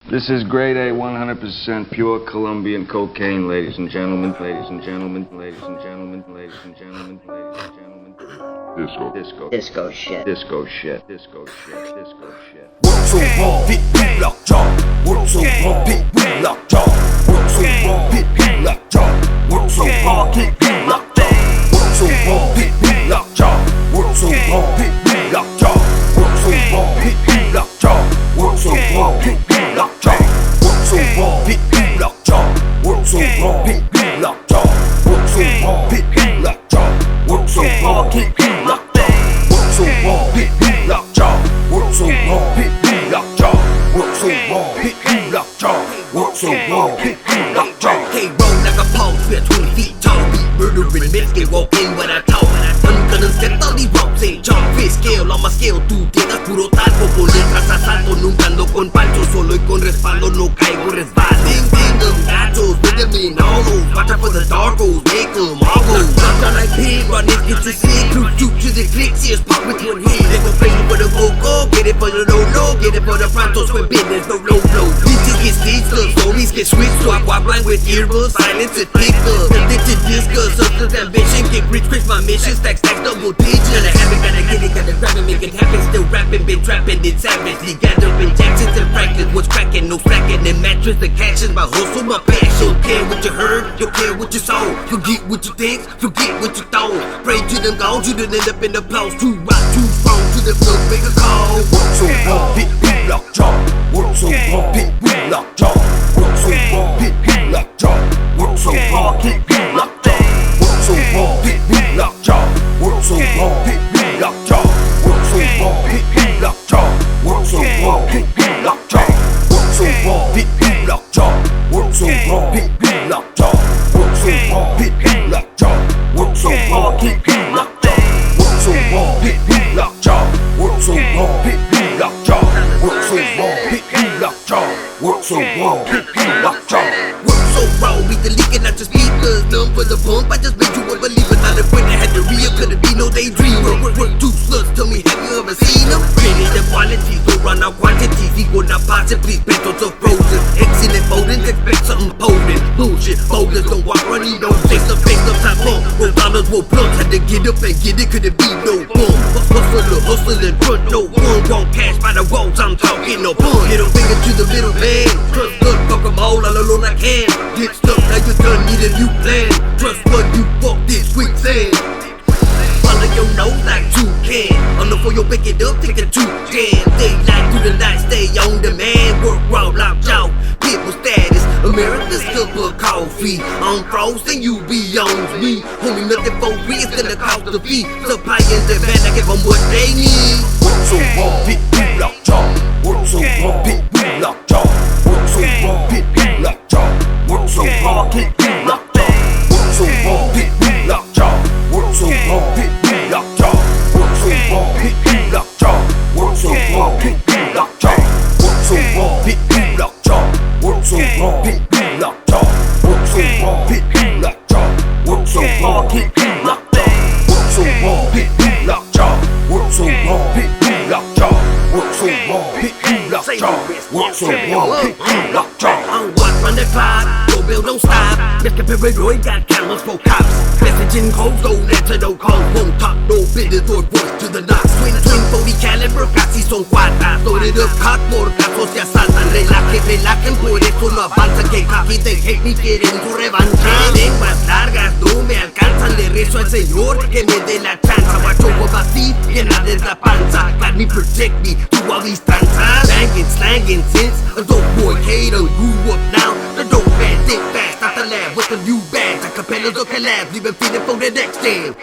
This is grade A, 100% pure Colombian cocaine, ladies and gentlemen, ladies and gentlemen, ladies and gentlemen, ladies and gentlemen, ladies and gentlemen. Disco shit. Disco shit. Disco shit. Disco shit. What's so wrong? Hit Lockjaw. What's so wrong? Hit Lockjaw. What's so wrong? Hit Lockjaw. What's so wrong? Hit Lockjaw. What's so wrong? Hit Lockjaw. What's so wrong? Hit Lockjaw. What's so wrong? Hit Lockjaw. What's so wrong? Hit Lockjaw. What's so wrong? Hit Lockjaw. What's so wrong? Hit Lockjaw. What's so wrong? Hit Lockjaw. What's so wrong? Hit Lockjaw. What's so wrong? Hit Lockjaw. What's so wrong? Hit Lockjaw. What's so wrong? Hit Lockjaw. What's so wrong? Hit Lockjaw. Hey, roll like a pole, we're 20 feet tall. Beat murdering men, they walk in when I talk. Gonna set all these ropes in jump, fish scale on my scale. Tú tienes puro talco, con letras asalto. Nunca ando con pancho, solo y con respaldo. No caigo, resbalo. Ding ding, them nachos, bigger me and all those. Watch out for the darkos, make them all go. Drop down like pig, run this, get your sick. Shoot to the click, see us pop with one hit. They gon' pay you for the go-go, get it for the low-low. Get it for the pronto, swim business, no low-low. Bitches get speechless, stories get switched. So I walk blind with earbuds, silence and thicker. Addicted discuss, substance ambition. Get rich, quit my mission, stack, double digits. Gotta have it, gotta get it, gotta grab it, make it happen. Still rapping, been trapping it savagely. Gathering jacksons and practice, what's cracking, no slacking. And mattress, the cash is my hustle, my passion. Don't care what you heard, don't care what you saw. Forget what you think, forget what you thought. Pray to them gods, you done end up in the applause. Too rock, too strong, to the blood, make a call. What's so wrong? Hit Lockjaw. What's so wrong? Hit Lockjaw. What's so wrong? Hit Lockjaw. What's so wrong? Hit Lockjaw. What's so wrong? Hit Lockjaw. What's so wrong? Hit Lockjaw. What's so wrong? Hit Lockjaw. What's so wrong? Hit Lockjaw. What's so wrong? Hit Lockjaw. What's so wrong? Hit Lockjaw. What's so wrong? Hit Lockjaw. What's so wrong? Hit Lockjaw. What's so wrong? Hit Lockjaw. What's so wrong? Hit Lockjaw. What's so wrong? Hit Lockjaw. What's so wrong? Hit Lockjaw. What's so wrong? We the leaking out your speakers. Numb for the pump, I just made you a believer. Not a friend that had to real, could it be no daydreamer? Work two sluts, tell me, have you ever seen them? Creative qualities, don't run out quantities. Equal not possibly, pesos are frozen. Excellent folding, expect something potent. Bullshit, folders don't walk running, don't face up, top bump. Roll dollars, roll blunts, had to get up and get it, could it be no bum? Hustle and front, no one, won't cash by the walls, I'm talking no pun. Middle finger to the middle man, trust good, fuck them all alone I can. Get stuck, now you done, need a new plan. Trust what you fuck this quicksand. Follow your nose like you can. On the floor, you pick it up, take it to jam. Daylight through the night, stay on demand. Work raw, Lockjaw, people status. America's cup of coffee. I'm frozen, you beyond me. Homie, nothing for free, it's gonna cost a fee. Supply and demand, I give them what they need. What's so wrong? Hit Lockjaw. What's so wrong? Hit Lockjaw. What's so wrong? Hit Lockjaw. What's so wrong? Hit Lockjaw. What's so wrong? Hit Lockjaw. What's so wrong? Hit Lockjaw. What's so wrong? Hit Lockjaw. What's so wrong? Hit Lockjaw. What's so wrong? Hit Lockjaw. What's so wrong? Hit Lockjaw. What's so wrong? Hit Lockjaw. What's so wrong? Hit Lockjaw. What's so wrong? Hit Lockjaw. What's so wrong? Hit Lockjaw. What's so wrong? Hit Lockjaw. What's so wrong? Hit Lockjaw. I'm one from the clock, go build, don't stop. Let's get paranoid, got cameras for cops. Messaging codes, don't answer, no calls, won't talk, no business or voice to the knocks. Twin 40 caliber, casi son cuatas. Loaded up cock, por casos se asaltan. Relajen, por eso no avanzan. Que cocky, they hate me, quieren su revancha. Lenguas largas, no me alcanzan. Le rezo al Señor que me dé la chance. Watch over my feet, llena de la panza. God me protect me through all these tranzas. Slanging since a dope boy hater grew up now. The dope man think fast, out the lab with the new bags. Acapellas or collabs, leaving feeling for the next jam.